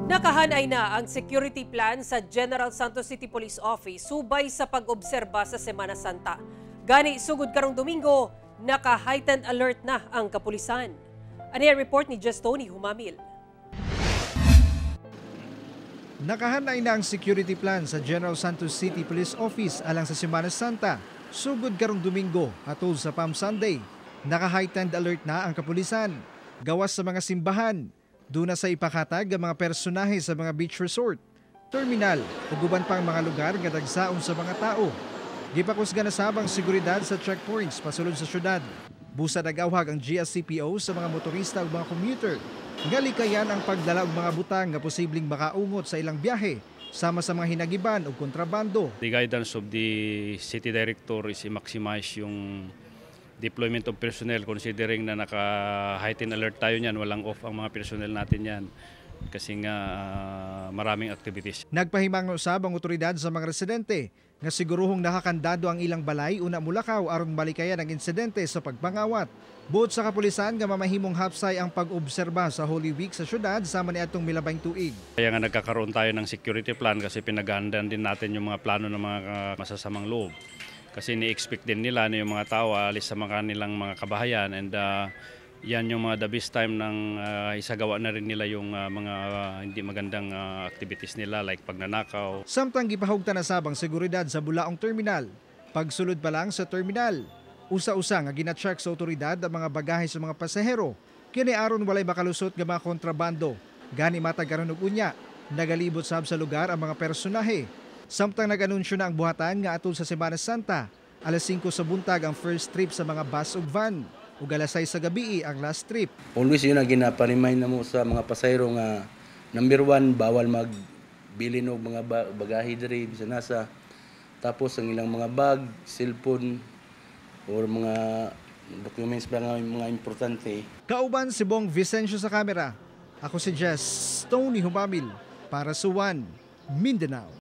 Nakahanay na ang security plan sa General Santos City Police Office subay sa pag-obserba sa Semana Santa. Gani sugod karong Domingo, naka-heightened alert na ang kapulisan. Ano report ni Tony Humamil. Nakahanay na ang security plan sa General Santos City Police Office alang sa Semana Santa. Sugod karong Domingo atol sa Palm Sunday. Naka-heightened alert na ang kapulisan. Gawas sa mga simbahan. Doon na sa ipakatag ang mga personahe sa mga beach resort, terminal ug uban pang mga lugar nga dagsaon sa mga tao. Gipakusga na sabang seguridad sa checkpoints pasulod sa syudad. Busa nag-awhag ang GSCPO sa mga motorista ug mga commuter. Ngalikayan ang pagdala og mga butang nga posibleng makaungot sa ilang biyahe sama sa mga hinagiban ug kontrabando. The guidance of the city director is i-maximize yung deployment of personnel considering na naka-heightened alert tayo niyan, walang off ang mga personnel natin yan kasi nga maraming activities. Nagpahimang usab ang otoridad sa mga residente nga siguruhong nakakandado ang ilang balay una mulakaw aron malikayan ang insidente sa pagpangawat. Buot sa kapulisan nga mamahimong hapsay ang pag-obserba sa Holy Week sa syudad sama niadtong milabang tuig. Kaya nga nagkakaroon tayo ng security plan kasi pinaghahandaan din natin yung mga plano ng mga masasamang loob. Kasi ni-expect din nila na yung mga tao alis sa mga kanilang mga kabahayan and yan yung mga the best time ng isagawa na rin nila yung mga hindi magandang activities nila like pagnanakaw. Samtang gipahugta na sabang seguridad sa Bulaong Terminal. Pagsulod pa lang sa terminal, usa-usa nga gina-check sa otoridad ang mga bagahe sa mga pasahero. Kini aron walay makalusot nga mga kontrabando. Gani matag karon og unya, nagalibot sab sa lugar ang mga personahe. Samtang nag-anunsyo na ang buhatan nga atol sa Semana Santa, alas 5 sa buntag ang first trip sa mga bus ug van, ug alas 6 sa gabi ang last trip. Always yun na ginaparimain na mo sa mga pasahero nga number 1, bawal magbili ng mga bagahe diri bisan nasa. Tapos ang ilang mga bag, cellphone or mga documents ba nga mga importante. Kauban si Bong Vicencio sa kamera. Ako si Tony Humamil para sa One Mindanao.